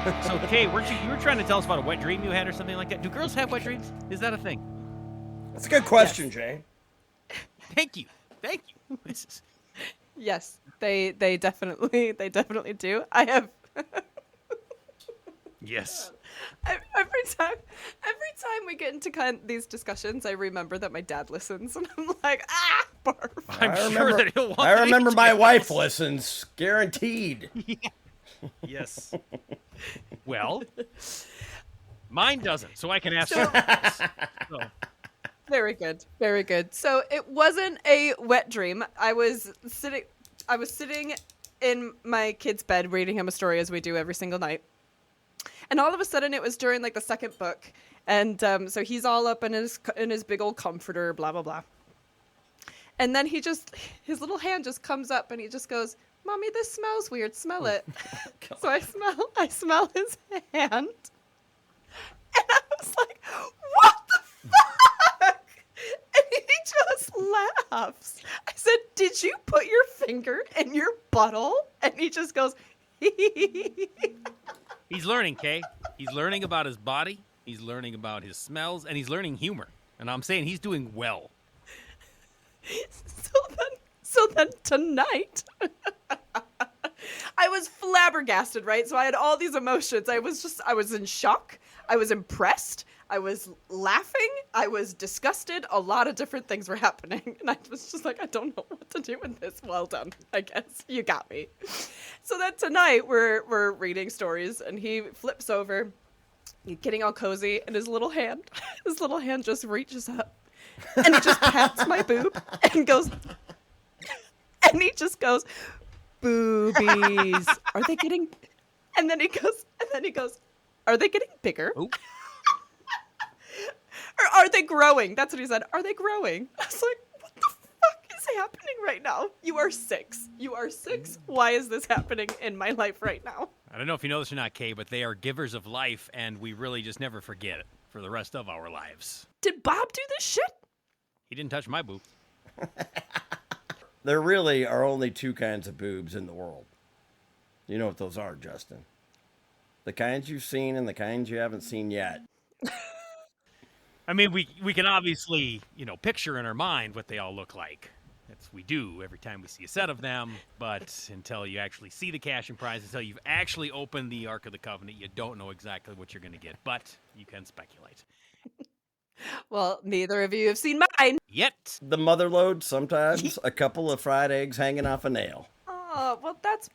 So, Kay, you were trying to tell us about a wet dream you had or something like that? Do girls have wet dreams? Is that a thing? That's a good question, Yes. Jay. Thank you. Yes, they definitely do. I have Yes. every time we get into these discussions, I remember that my dad listens, and I'm like, barf. I'm sure that he'll want I remember to my tell wife us. listens, guaranteed. Yes. Well, mine doesn't, so I can ask So- her. So, Very good, very good. So it wasn't a wet dream. I was sitting in my kid's bed reading him a story as we do every single night. And all of a sudden, it was during like the second book, and so he's all up in his big old comforter, blah blah blah. And then his little hand just comes up, and he just goes, "Mommy, this smells weird. Smell it." So I smell his hand, and I was like, "What the fuck?" And he just laughs. I said, "Did you put your finger in your butthole?" And he just goes, he's learning, Kay. He's learning about his body. He's learning about his smells, and he's learning humor. And I'm saying he's doing well. So then tonight, I was flabbergasted, right? So I had all these emotions. I was in shock. I was impressed. I was laughing. I was disgusted. A lot of different things were happening. And I was just like, I don't know what to do with this. Well done, I guess. You got me. So then tonight, we're reading stories, and he flips over, getting all cozy, and his little hand just reaches up, and he just pats my boob, and goes, and he just goes, "Boobies, are they getting?" And then he goes, "Are they getting bigger? Oh. Or are they growing?" That's what he said. "Are they growing?" I was like, what the fuck is happening right now? You are 6. Why is this happening in my life right now? I don't know if you know this or not, Kay, but they are givers of life, and we really just never forget it for the rest of our lives. Did Bob do this shit? He didn't touch my boob. There really are only 2 kinds of boobs in the world. You know what those are, Justin. The kinds you've seen and the kinds you haven't seen yet. I mean, we can obviously, picture in our mind what they all look like. That's we do every time we see a set of them, but until you actually see the cash and prize, until you've actually opened the Ark of the Covenant, you don't know exactly what you're going to get, but you can speculate. Well, neither of you have seen mine. Yet. The mother load, sometimes a couple of fried eggs hanging off a nail. Oh, well, that's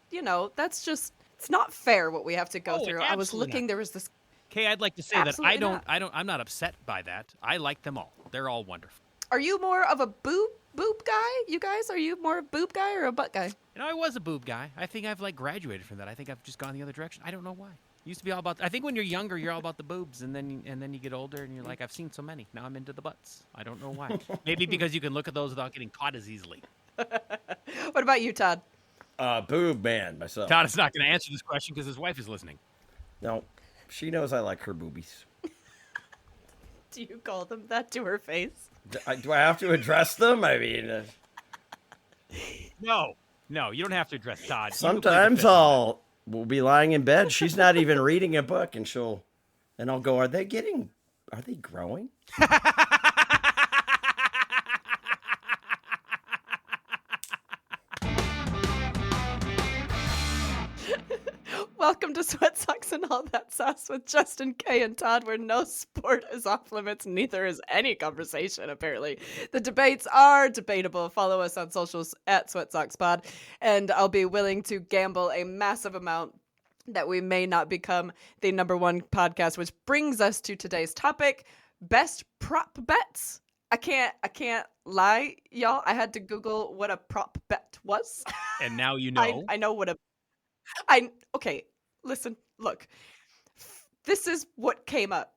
just, it's not fair what we have to go through. I was absolutely looking, not. there was this. Kay, I'd like to say Absolutely that not. I'm not upset by that. I like them all. They're all wonderful. Are you more of a boob guy? You guys, are you more a boob guy or a butt guy? I was a boob guy. I think I've graduated from that. I think I've just gone the other direction. I don't know why. Used to be all about. I think when you're younger, you're all about the boobs, and then you get older, and you're like, I've seen so many. Now I'm into the butts. I don't know why. Maybe because you can look at those without getting caught as easily. What about you, Todd? Boob man, myself. Todd is not going to answer this question because his wife is listening. No, she knows I like her boobies. Do you call them that to her face? Do I have to address them? I mean, No, you don't have to address Todd. sometimes we'll be lying in bed. She's not even reading a book, and I'll go, are they growing? Welcome to Sweat Socks and All That Sauce with Justin, Kay, and Todd, where no sport is off limits, neither is any conversation, apparently. The debates are debatable. Follow us on socials at SweatSocksPod, and I'll be willing to gamble a massive amount that we may not become the #1 podcast, which brings us to today's topic, best prop bets. I can't lie, y'all. I had to Google what a prop bet was. And now you know. I know what okay, listen, look. This is what came up.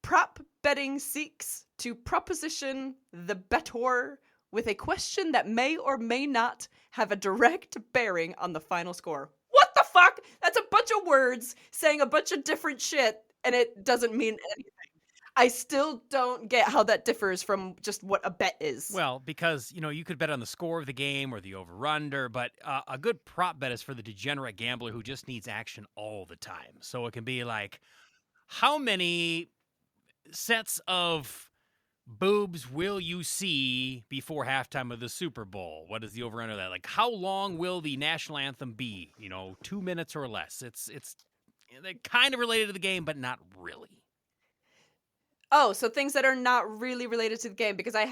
Prop betting seeks to proposition the bettor with a question that may or may not have a direct bearing on the final score. What the fuck? That's a bunch of words saying a bunch of different shit, and it doesn't mean anything. I still don't get how that differs from just what a bet is. Well, because, you could bet on the score of the game or the over-under, but a good prop bet is for the degenerate gambler who just needs action all the time. So it can be like, how many sets of boobs will you see before halftime of the Super Bowl? What is the over-under of that? Like, how long will the national anthem be? 2 minutes or less. It's they're kind of related to the game, but not really. Oh, so things that are not really related to the game, because They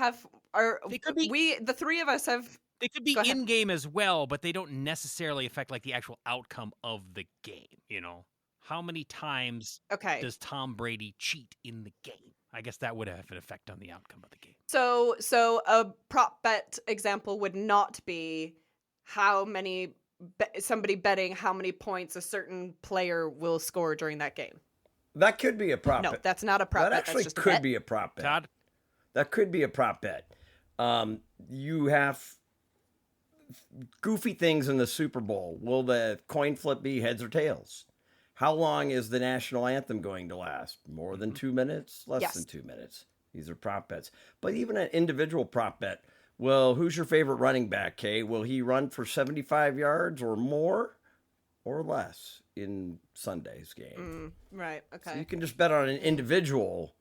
could be- the three of us have. They could be Go ahead. in-game as well, but they don't necessarily affect like the actual outcome of the game, How many times Okay. does Tom Brady cheat in the game? I guess that would have an effect on the outcome of the game. So a prop bet example would not be how many somebody betting how many points a certain player will score during that game. That could be a prop No, bet. that's not a prop That bet. actually That's just a could bet. be a prop bet. Todd? That could be a prop bet. You have goofy things in the Super Bowl. Will the coin flip be heads or tails? How long is the national anthem going to last? More than 2 minutes? Less Yes. than 2 minutes? These are prop bets. But even an individual prop bet. Well, who's your favorite running back, Kay? Will he run for 75 yards or more or less in Sunday's game? Right. Okay. So you can just bet on an individual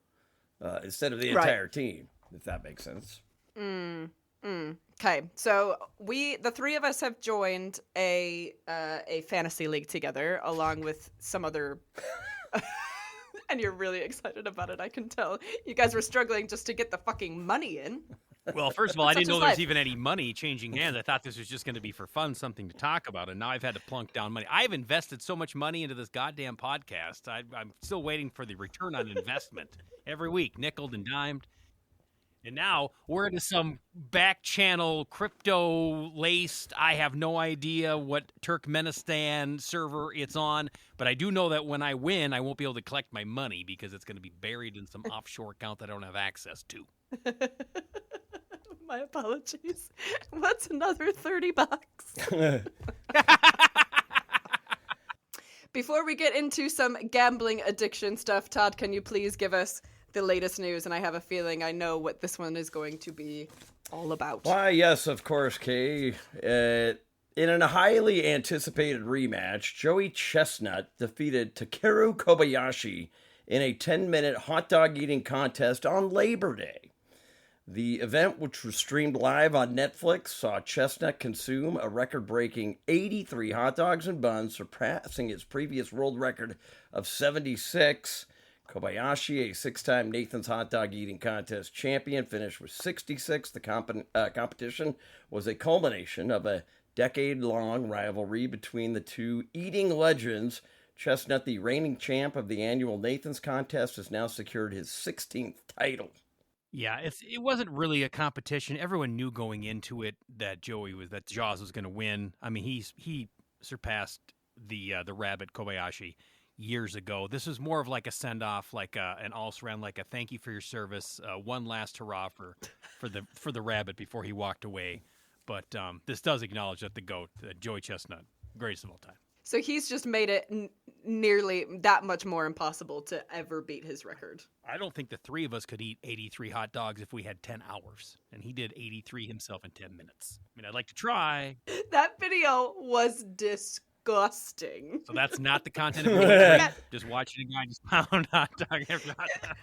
instead of the entire team, if that makes sense. Okay, so the three of us have joined a fantasy league together, along with some other. And you're really excited about it, I can tell. You guys were struggling just to get the fucking money in. Well, first of all, I didn't Such know is there was life. even any money changing hands. I thought this was just going to be for fun, something to talk about, and now I've had to plunk down money. I've invested so much money into this goddamn podcast. I'm still waiting for the return on investment every week, nickeled and dimed. And now we're into some back channel crypto laced. I have no idea what Turkmenistan server it's on, but I do know that when I win, I won't be able to collect my money because it's going to be buried in some offshore account that I don't have access to. My apologies. What's another $30? Before we get into some gambling addiction stuff, Todd, can you please give us the latest news? And I have a feeling I know what this one is going to be all about. Why, yes, of course, Kay. In a highly anticipated rematch, Joey Chestnut defeated Takeru Kobayashi in a 10-minute hot dog eating contest on Labor Day. The event, which was streamed live on Netflix, saw Chestnut consume a record-breaking 83 hot dogs and buns, surpassing his previous world record of 76. Kobayashi, a six-time Nathan's Hot Dog Eating Contest champion, finished with 66. The competition was a culmination of a decade-long rivalry between the two eating legends. Chestnut, the reigning champ of the annual Nathan's contest, has now secured his 16th title. Yeah, it wasn't really a competition. Everyone knew going into it that Jaws was going to win. I mean, he surpassed the rabbit Kobayashi years ago. This was more of like a send off, like an also ran like a thank you for your service, one last hurrah for the rabbit before he walked away. But this does acknowledge that the GOAT, Joey Chestnut, greatest of all time. So he's just made it nearly that much more impossible to ever beat his record. I don't think the three of us could eat 83 hot dogs if we had 10 hours. And he did 83 himself in 10 minutes. I mean, I'd like to try. That video was disgusting. So that's not the content of the just watching a guy just pound hot dog after hot dog.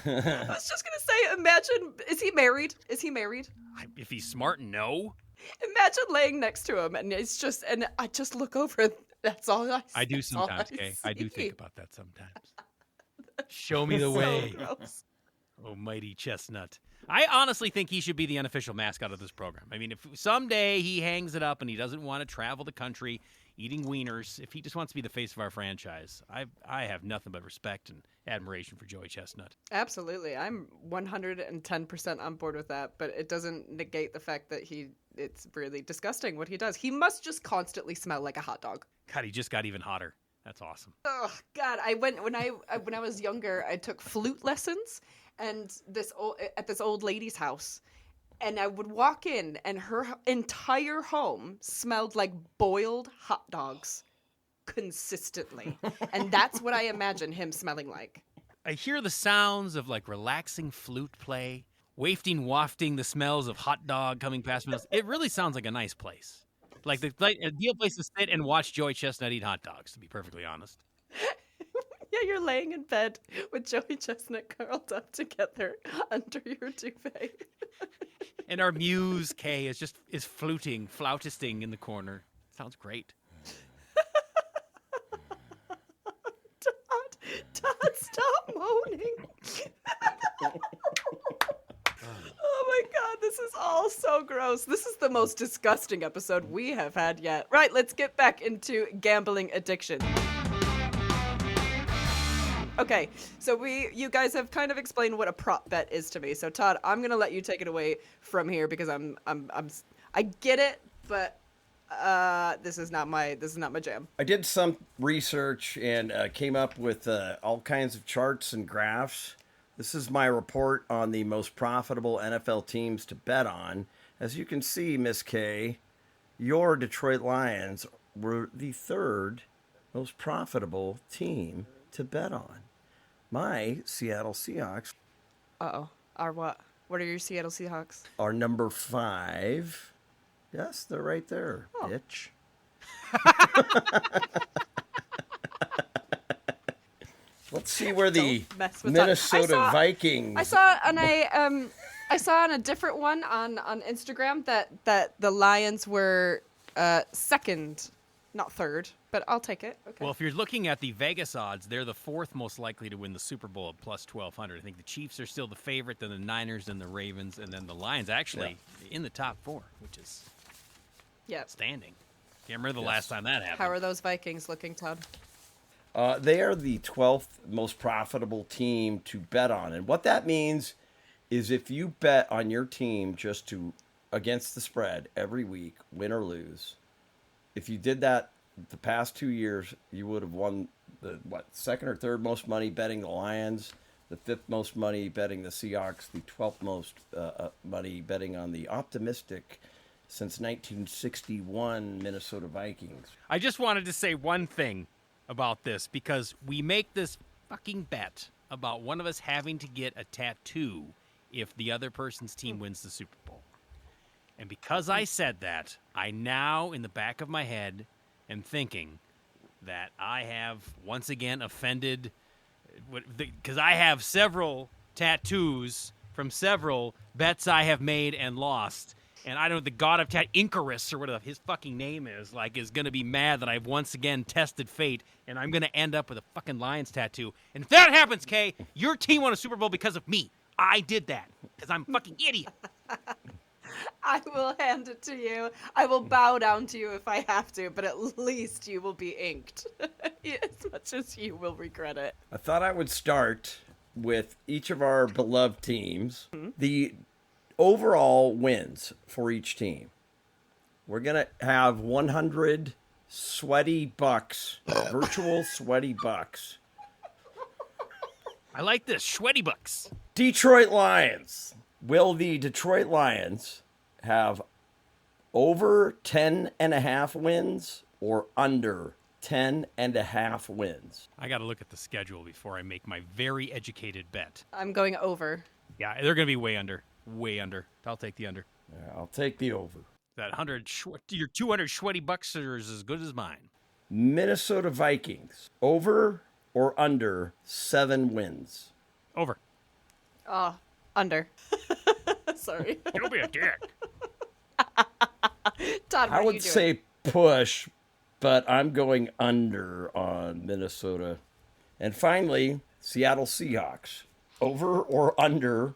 I was just going to say, imagine, is he married? Is he married? If he's smart, no. Imagine laying next to him and I just look over and that's all I see. I do sometimes, okay? I do think about that sometimes. Show me the way. Gross. Oh, mighty Chestnut. I honestly think he should be the unofficial mascot of this program. I mean, if someday he hangs it up and he doesn't want to travel the country eating wieners, if he just wants to be the face of our franchise, I have nothing but respect and admiration for Joey Chestnut. Absolutely. I'm 110% on board with that, but it doesn't negate the fact that it's really disgusting what he does. He must just constantly smell like a hot dog. God, he just got even hotter. That's awesome. Oh God! When I was younger, I took flute lessons, and at this old lady's house, and I would walk in, and her entire home smelled like boiled hot dogs, consistently, and that's what I imagine him smelling like. I hear the sounds of like relaxing flute play, wafting the smells of hot dog coming past me. It really sounds like a nice place. Like the ideal place to sit and watch Joey Chestnut eat hot dogs, to be perfectly honest. Yeah, you're laying in bed with Joey Chestnut curled up together under your duvet. And our muse, Kay, is flautisting in the corner. Sounds great. Todd, stop moaning. Oh my god, this is all so gross. This is the most disgusting episode we have had yet. Right, let's get back into gambling addiction. Okay, so you guys have kind of explained what a prop bet is to me. So Todd, I'm gonna let you take it away from here because I get it, but this is not my jam. I did some research and came up with all kinds of charts and graphs. This is my report on the most profitable NFL teams to bet on. As you can see, Miss K, your Detroit Lions were the third most profitable team to bet on. My Seattle Seahawks Are what? What are your Seattle Seahawks? are number 5. Yes, they're right there, bitch. Let's see where the Minnesota Vikings. I saw on a different one on Instagram that the Lions were second, not third, but I'll take it. Okay. Well, if you're looking at the Vegas odds, they're the fourth most likely to win the Super Bowl at plus 1,200. I think the Chiefs are still the favorite, then the Niners, then the Ravens, and then the Lions actually in the top 4, which is standing. Can't remember the last time that happened. How are those Vikings looking, Todd? They are the 12th most profitable team to bet on. And what that means is if you bet on your team against the spread every week, win or lose, if you did that the past 2 years, you would have won the second or third most money betting the Lions, the 5th most money betting the Seahawks, the 12th most money betting on the optimistic since 1961 Minnesota Vikings. I just wanted to say one thing about this because we make this fucking bet about one of us having to get a tattoo if the other person's team wins the Super Bowl. And because I said that, I now, in the back of my head, am thinking that I have once again offended, because I have several tattoos from several bets I have made and lost. And I don't know, the god of Incarus, or whatever his fucking name is going to be mad that I've once again tested fate, and I'm going to end up with a fucking Lions tattoo. And if that happens, Kay, your team won a Super Bowl because of me. I did that, because I'm a fucking idiot. I will hand it to you. I will bow down to you if I have to, but at least you will be inked. As much as you will regret it. I thought I would start with each of our beloved teams. The overall wins for each team. We're going to have 100 sweaty bucks, virtual sweaty bucks. I like this, sweaty bucks. Detroit Lions. Will the Detroit Lions have over 10.5 wins or under 10.5 wins? I got to look at the schedule before I make my very educated bet. I'm going over. Yeah, they're going to be way under. Way under. I'll take the under. Yeah, I'll take the over. That your 200 sweaty bucks are as good as mine. Minnesota Vikings. Over or under 7 wins? Over. Oh, under. Sorry. Don't be a dick. Todd, I would say push, but I'm going under on Minnesota. And finally, Seattle Seahawks. Over or under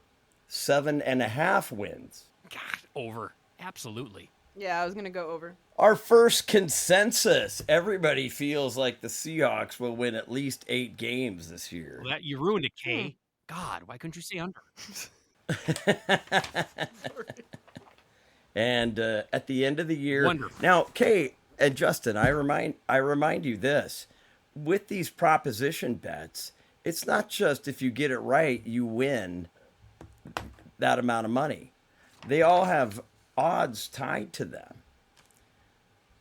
7.5 wins? God, over. Absolutely. Yeah, I was going to go over. Our first consensus. Everybody feels like the Seahawks will win at least 8 games this year. Well, you ruined it, Kay. God, why couldn't you say under? And at the end of the year, wonderful. Now, Kay and Justin, I remind you this: with these proposition bets, it's not just if you get it right, you win that amount of money. They all have odds tied to them.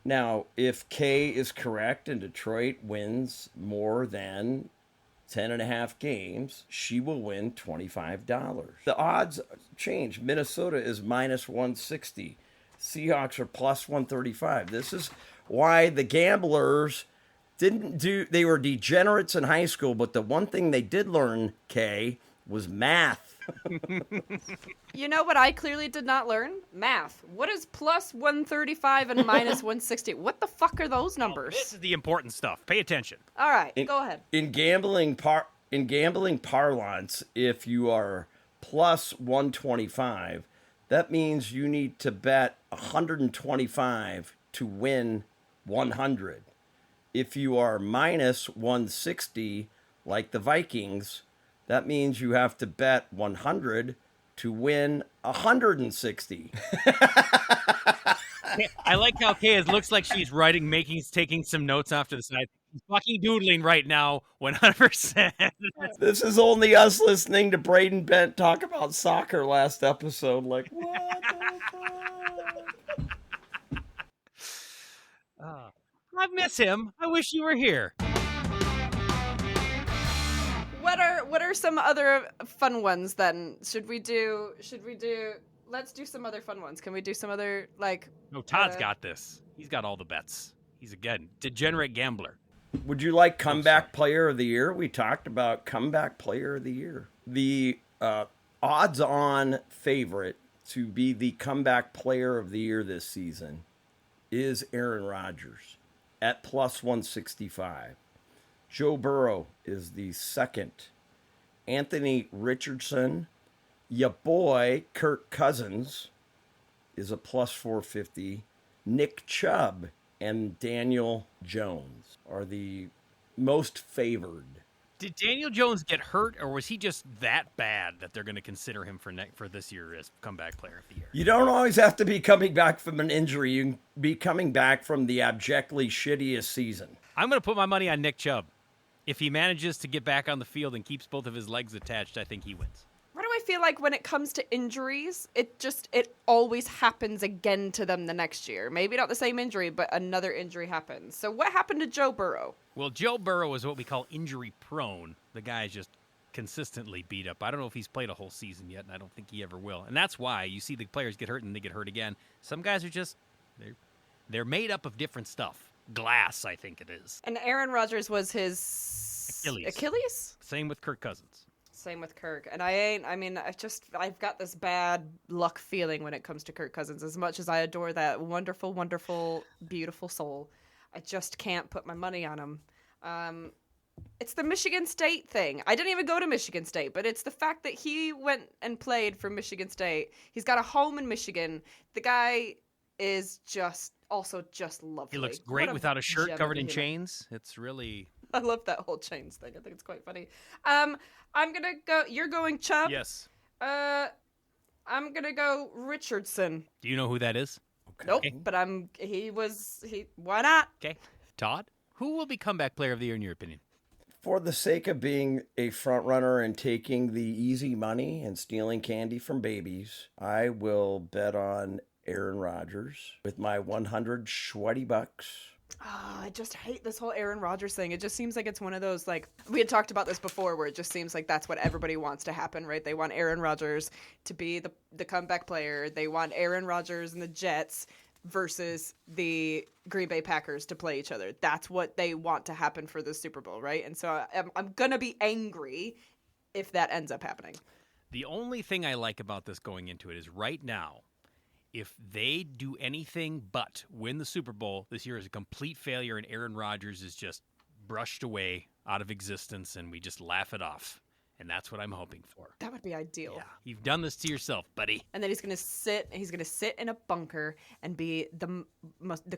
Now, if Kay is correct and Detroit wins more than 10.5 games, she will win $25. The odds change. Minnesota is minus 160. Seahawks are plus 135. This is why the gamblers they were degenerates in high school, but the one thing they did learn, Kay, was math. You know what I clearly did not learn? Math. What is plus 135 and minus 160? What the fuck are those numbers? This is the important stuff. Pay attention. All right, go ahead. In gambling parlance, if you are plus 125, that means you need to bet 125 to win 100. If you are minus 160, like the Vikings, that means you have to bet 100 to win 160. I like how Kay looks like she's taking some notes off to the side. She's fucking doodling right now, 100%. This is only us listening to Braden Bent talk about soccer last episode. Like, what the fuck? I miss him. I wish you were here. What are some other fun ones then? Should we do let's do some other fun ones. Can we do some other No, Todd's got this. He's got all the bets. He's again degenerate gambler. Would you like comeback player of the year? We talked about comeback player of the year. The odds-on favorite to be the comeback player of the year this season is Aaron Rodgers at plus 165. Joe Burrow is the second. Anthony Richardson, ya boy Kirk Cousins, is a plus 450. Nick Chubb and Daniel Jones are the most favored. Did Daniel Jones get hurt, or was he just that bad that they're going to consider him for this year as comeback player of the year? You don't always have to be coming back from an injury. You can be coming back from the abjectly shittiest season. I'm going to put my money on Nick Chubb. If he manages to get back on the field and keeps both of his legs attached, I think he wins. Why do I feel like when it comes to injuries, it always happens again to them the next year? Maybe not the same injury, but another injury happens. So what happened to Joe Burrow? Well, Joe Burrow is what we call injury prone. The guy is just consistently beat up. I don't know if he's played a whole season yet, and I don't think he ever will. And that's why you see the players get hurt and they get hurt again. Some guys are just they're made up of different stuff. Glass, I think it is. And Aaron Rodgers was his Achilles? Same with Kirk Cousins. Same with Kirk. And I've got this bad luck feeling when it comes to Kirk Cousins. As much as I adore that wonderful, wonderful, beautiful soul, I just can't put my money on him. It's the Michigan State thing. I didn't even go to Michigan State, but it's the fact that he went and played for Michigan State. He's got a home in Michigan. The guy is just lovely. He looks great without a shirt covered in chains. It's really... I love that whole chains thing. I think it's quite funny. I'm going to go... You're going Chubb? Yes. I'm going to go Richardson. Do you know who that is? Okay. Nope, but why not? Okay. Todd, who will be comeback player of the year in your opinion? For the sake of being a front runner and taking the easy money and stealing candy from babies, I will bet on Aaron Rodgers with my 100 sweaty bucks. Oh, I just hate this whole Aaron Rodgers thing. It just seems like it's one of those, we had talked about this before, where it just seems like that's what everybody wants to happen, right? They want Aaron Rodgers to be the comeback player. They want Aaron Rodgers and the Jets versus the Green Bay Packers to play each other. That's what they want to happen for the Super Bowl, right? And so I'm going to be angry if that ends up happening. The only thing I like about this going into it is right now, if they do anything but win the Super Bowl, this year is a complete failure and Aaron Rodgers is just brushed away out of existence and we just laugh it off. And that's what I'm hoping for. That would be ideal. Yeah, you've done this to yourself, buddy. And then he's gonna sit in a bunker and be the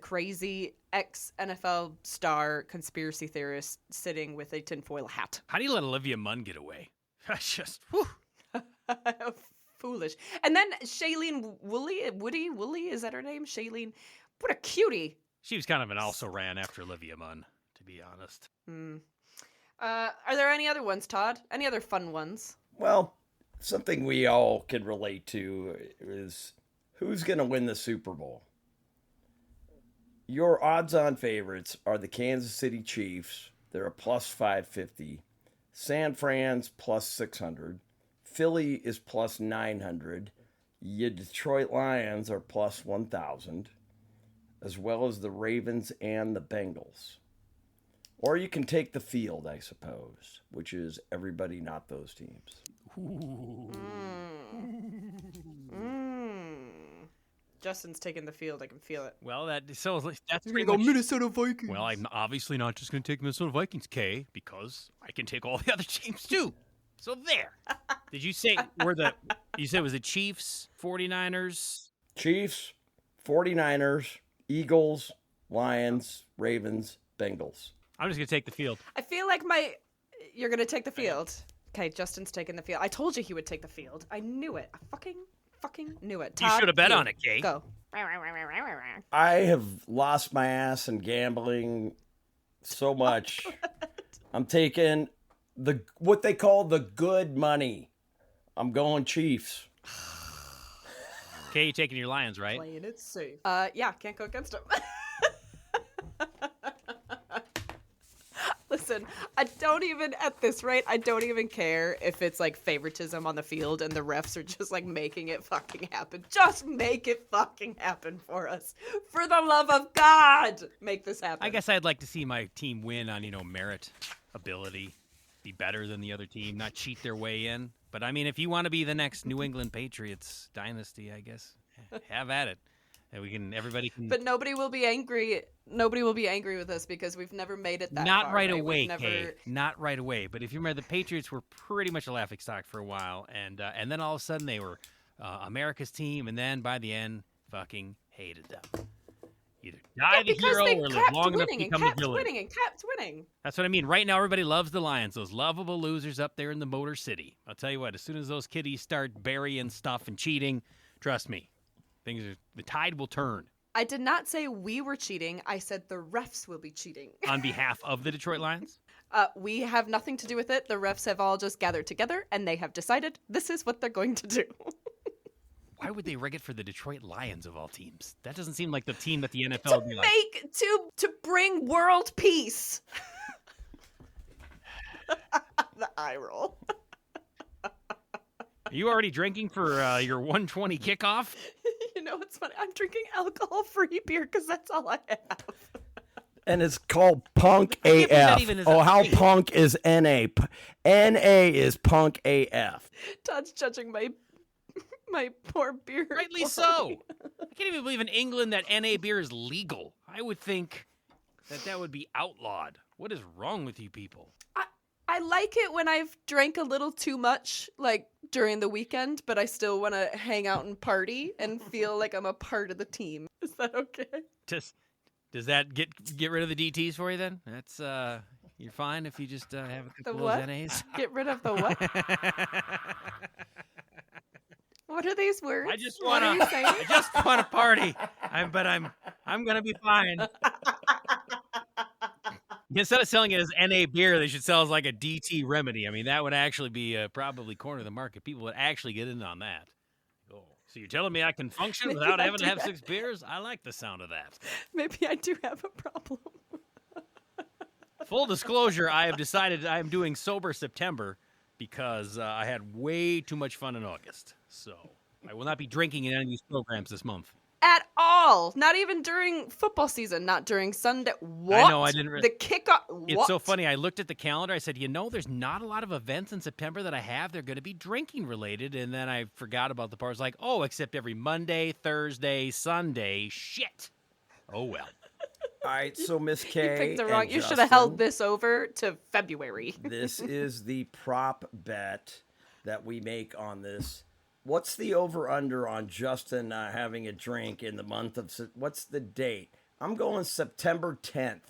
crazy ex-NFL star conspiracy theorist sitting with a tinfoil hat. How do you let Olivia Munn get away? That's just, whew. Foolish. And then Shailene Woody, is that her name? Shailene, what a cutie. She was kind of an also-ran after Olivia Munn, to be honest. Are there any other ones, Todd? Any other fun ones? Well, something we all can relate to is who's going to win the Super Bowl. Your odds-on favorites are the Kansas City Chiefs. They're a plus 550. San Fran's plus 600. Philly is plus 900. Your Detroit Lions are plus 1,000, as well as the Ravens and the Bengals. Or you can take the field, I suppose, which is everybody not those teams. Justin's taking the field. I can feel it. Well, that's pretty Go much. Minnesota Vikings. Well, I'm obviously not just going to take Minnesota Vikings, Kay, because I can take all the other teams too. So there. Did you say you said it was the Chiefs, 49ers? Chiefs, 49ers, Eagles, Lions, Ravens, Bengals. I'm just going to take the field. I feel like you're going to take the field. Okay, Justin's taking the field. I told you he would take the field. I knew it. I fucking knew it. You Todd, should have bet on it, Kay. Go. I have lost my ass in gambling so much. I'm taking what they call the good money. I'm going Chiefs. Kay, you taking your Lions, right? Playing it safe. Yeah, can't go against him. Listen, I don't even care if it's like favoritism on the field and the refs are just like making it fucking happen. Just make it fucking happen for us. For the love of God, make this happen. I guess I'd like to see my team win on, merit, ability, be better than the other team, not cheat their way in. But I mean, if you want to be the next New England Patriots dynasty, I guess, have at it. And everybody can. But nobody will be angry. Nobody will be angry with us because we've never made it that Not far. right Right? away, We've Kay. Not right away. But if you remember, the Patriots were pretty much a laughingstock for a while, and then all of a sudden they were America's team, and then by the end, fucking hated them. Either die the hero or live long enough to become the villain. And kept winning. That's what I mean. Right now, everybody loves the Lions, those lovable losers up there in the Motor City. I'll tell you what, as soon as those kiddies start burying stuff and cheating, trust me, the tide will turn. I did not say we were cheating. I said the refs will be cheating. On behalf of the Detroit Lions? We have nothing to do with it. The refs have all just gathered together, and they have decided this is what they're going to do. Why would they rig it for the Detroit Lions of all teams? That doesn't seem like the team that the NFL would be like. To bring world peace. The eye roll. Are you already drinking for your 120 kickoff? You know what's funny? I'm drinking alcohol-free beer because that's all I have. And it's called Punk believe that AF. even is Oh, a how thing. punk is NA? NA is Punk AF. Todd's judging my poor beer. Rightly so. I can't even believe in England that NA beer is legal. I would think that would be outlawed. What is wrong with you people? I like it when I've drank a little too much, like during the weekend, but I still want to hang out and party and feel like I'm a part of the team. Is that okay? Does that get rid of the DTs for you then? That's you're fine if you just have a The couple what? of those NAs. Get rid of the what? What are these words? I just What want are you saying? I just want to party. I'm gonna be fine. Instead of selling it as NA beer, they should sell it as like a DT remedy. I mean, that would actually be probably corner the market. People would actually get in on that. Oh, so you're telling me I can function Maybe without I having to do have that. 6 beers? I like the sound of that. Maybe I do have a problem. Full disclosure, I have decided I am doing Sober September because I had way too much fun in August. So I will not be drinking in any of these programs this month. At all. Not even during football season. Not during Sunday. What? I know, I didn't The kickoff. It's What? so funny. I looked at the calendar. I said, there's not a lot of events in September that I have. They're going to be drinking related. And then I forgot about the part. I was like, except every Monday, Thursday, Sunday. Shit. Oh, well. All right, so Miss K. You picked the and wrong. You should have held Justin, this over to February. This is the prop bet that we make on this. What's the over-under on Justin having a drink in the month of... What's the date? I'm going September 10th.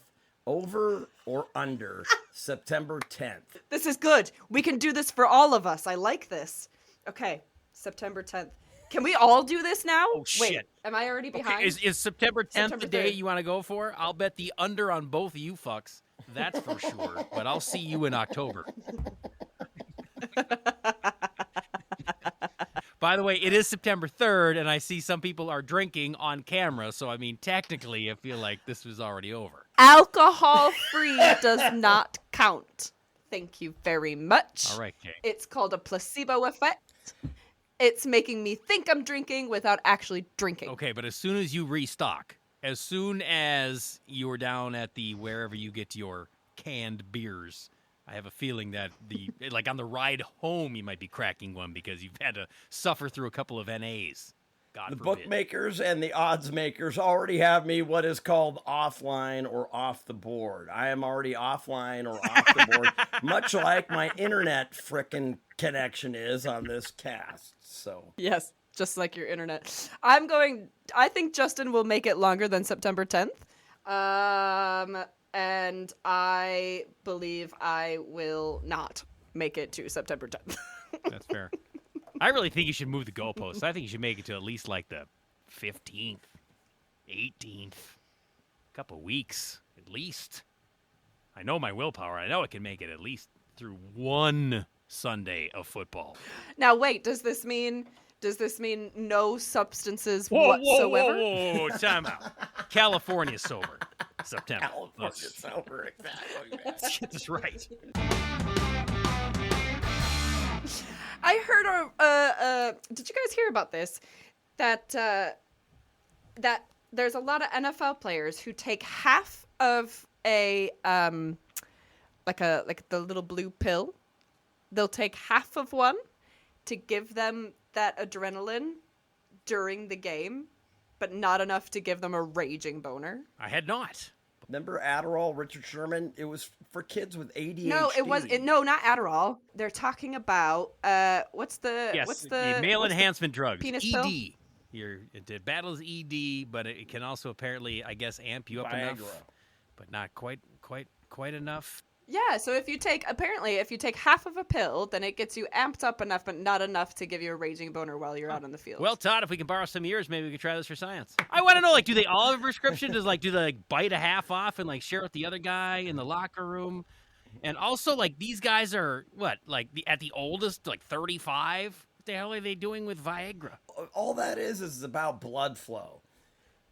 Over or under September 10th? This is good. We can do this for all of us. I like this. Okay, September 10th. Can we all do this now? Oh, Wait, shit. am I already behind? Okay, is September 10th September the day 3rd. you want to go for? I'll bet the under on both of you fucks. That's for sure. But I'll see you in October. By the way, it is September 3rd, and I see some people are drinking on camera. So, I mean, technically, I feel like this was already over. Alcohol-free does not count. Thank you very much. All right, Kay. It's called a placebo effect. It's making me think I'm drinking without actually drinking. Okay, but as soon as you restock, as soon as you're down at the wherever you get your canned beers, I have a feeling that like on the ride home you might be cracking one because you've had to suffer through a couple of NAs. God The forbid. bookmakers and the odds makers already have me what is called offline or off the board. I am already offline or off the board, much like my internet frickin' connection is on this cast. So Yes, just like your internet. I think Justin will make it longer than September 10th. And I believe I will not make it to September 10th. That's fair. I really think you should move the goalposts. I think you should make it to at least like the 15th, 18th. A couple weeks, at least. I know my willpower. I know I can make it at least through one Sunday of football. Now, wait, does this mean no substances whatsoever? Whoa, time out. California sober. September. California sober, exactly. Let's get this right. I heard did you guys hear about this? That there's a lot of NFL players who take half of a like the little blue pill. They'll take half of one to give them that adrenaline during the game, but not enough to give them a raging boner. I had not. Remember Adderall, Richard Sherman? It was for kids with ADHD. No, no, not Adderall. They're talking about what's the male enhancement drugs, penis ED. pill? It battles ED, but it can also apparently, I guess, amp you up Viagra. enough, but not quite enough. Yeah, so if you take half of a pill, then it gets you amped up enough, but not enough to give you a raging boner while you're out in the field. Well, Todd, if we can borrow some of yours, maybe we could try this for science. I want to know, do they all have a prescription? Do they bite a half off and share with the other guy in the locker room? And also, these guys are at the oldest, 35. What the hell are they doing with Viagra? All that is about blood flow.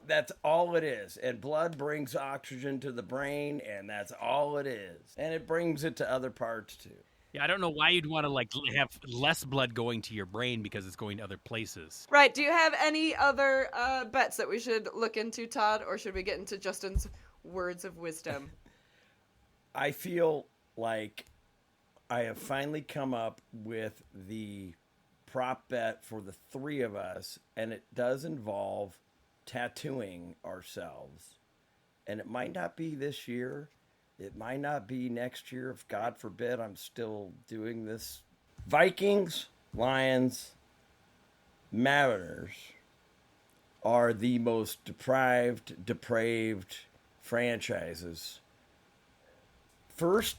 That's all it is. And blood brings oxygen to the brain, and that's all it is. And it brings it to other parts, too. Yeah, I don't know why you'd want to have less blood going to your brain because it's going to other places. Right. Do you have any other bets that we should look into, Todd, or should we get into Justin's words of wisdom? I feel like I have finally come up with the prop bet for the three of us, and it does involve tattooing ourselves. And it might not be this year. It might not be next year if, God forbid, I'm still doing this. Vikings, Lions, Mariners are the most depraved franchises. First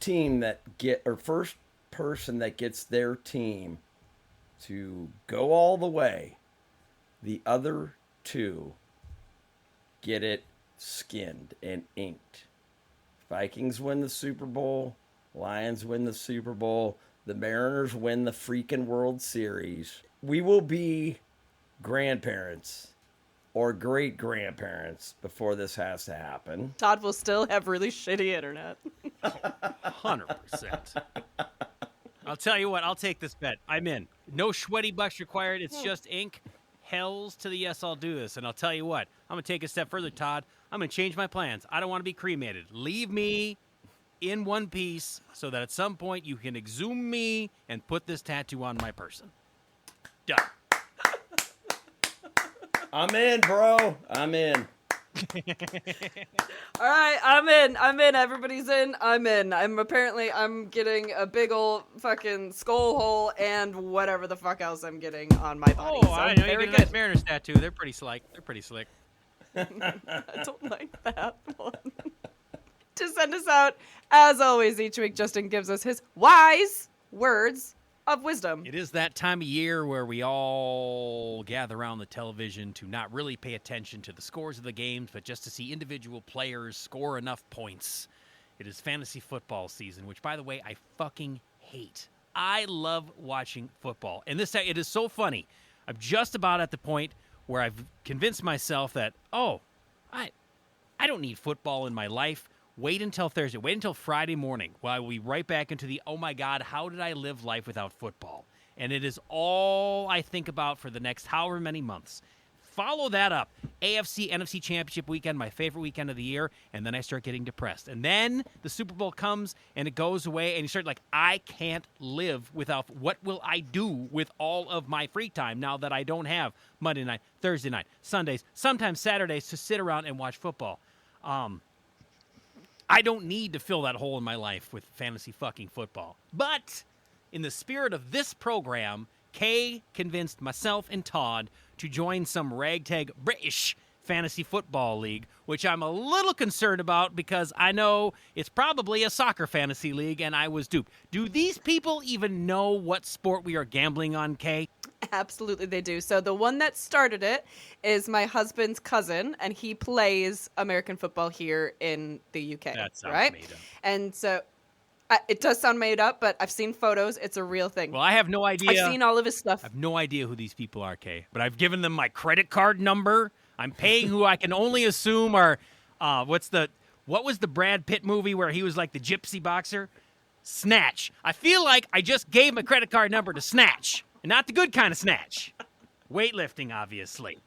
person that gets their team to go all the way, the other two get it skinned and inked. Vikings win the Super Bowl. Lions win the Super Bowl. The Mariners win the freaking World Series. We will be grandparents or great-grandparents before this has to happen. Todd will still have really shitty internet. 100%. I'll tell you what, I'll take this bet. I'm in. No sweaty bucks required. It's just ink. Hells to the yes, I'll do this. And I'll tell you what, I'm going to take a step further, Todd. I'm going to change my plans. I don't want to be cremated. Leave me in one piece so that at some point you can exhume me and put this tattoo on my person. Done. I'm in, bro. I'm in. All right, I'm in. Everybody's in. I'm in. I'm getting a big old fucking skull hole and whatever the fuck else I'm getting on my body. Oh, I know. You get a nice Mariners tattoo. They're pretty slick. I don't like that one. To send us out, as always, each week, Justin gives us his wise words of wisdom. It is that time of year where we all gather around the television to not really pay attention to the scores of the games, but just to see individual players score enough points. It is fantasy football season, which, by the way, I fucking hate. I love watching football. And it is so funny. I'm just about at the point where I've convinced myself that, I don't need football in my life. wait until Thursday. Wait until Friday morning while we'll be right back into the, oh, my God, how did I live life without football? And it is all I think about for the next however many months. Follow that up. AFC, NFC Championship weekend, my favorite weekend of the year, and then I start getting depressed. And then the Super Bowl comes, and it goes away, and you start like, I can't live without, what will I do with all of my free time now that I don't have Monday night, Thursday night, Sundays, sometimes Saturdays to sit around and watch football? I don't need to fill that hole in my life with fantasy fucking football. But in the spirit of this program, Kay convinced myself and Todd to join some ragtag British fantasy football league, which I'm a little concerned about because I know it's probably a soccer fantasy league, and I was duped. Do these people even know what sport we are gambling on, Kay? Absolutely, they do. So the one that started it is my husband's cousin, and he plays American football here in the UK. That sounds right? made up. And so it does sound made up, but I've seen photos. It's a real thing. Well, I have no idea. I've seen all of his stuff. I have no idea who these people are, Kay, but I've given them my credit card number. I'm paying who I can only assume are, what was the Brad Pitt movie where he was like the gypsy boxer? Snatch. I feel like I just gave my credit card number to Snatch, and not the good kind of Snatch. Weightlifting, obviously.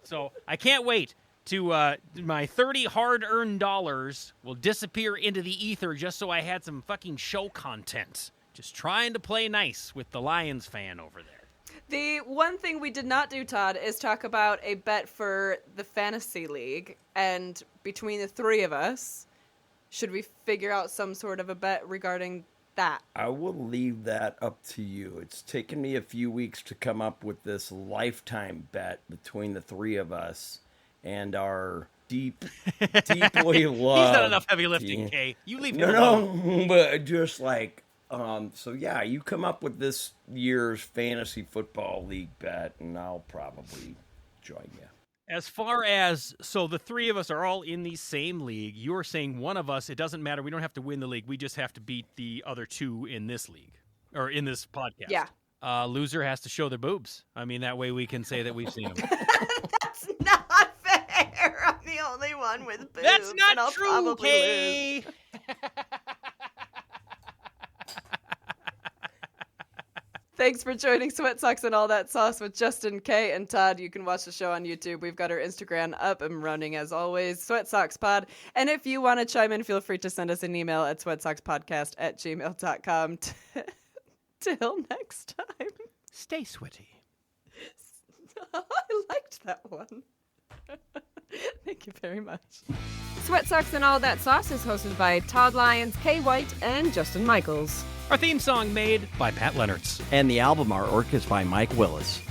So I can't wait to my 30 hard-earned dollars will disappear into the ether just so I had some fucking show content. Just trying to play nice with the Lions fan over there. The one thing we did not do, Todd, is talk about a bet for the fantasy league. And between the three of us, should we figure out some sort of a bet regarding that? I will leave that up to you. It's taken me a few weeks to come up with this lifetime bet between the three of us and our deeply loved. He's done enough heavy lifting, Kay. You leave him alone. No, but just like, so yeah, you come up with this year's fantasy football league bet, and I'll probably join you. As far as, so the three of us are all in the same league. You're saying one of us, it doesn't matter. We don't have to win the league. We just have to beat the other two in this league, or in this podcast. Yeah. Loser has to show their boobs. I mean, that way we can say that we've seen them. That's not fair. I'm the only one with boobs. That's and not I'll true, probably Kay. lose. Thanks for joining Sweat Socks and All That Sauce with Justin, Kay, and Todd. You can watch the show on YouTube. We've got our Instagram up and running as always, Sweat Socks Pod. And if you want to chime in, feel free to send us an email at sweatsockspodcast@gmail.com. Till next time. Stay sweaty. I liked that one. Thank you very much. Sweat Socks and All That Sauce is hosted by Todd Lyons, Kay White, and Justin Michaels. Our theme song made by Pat Leonards. And the album artwork is by Mike Willis.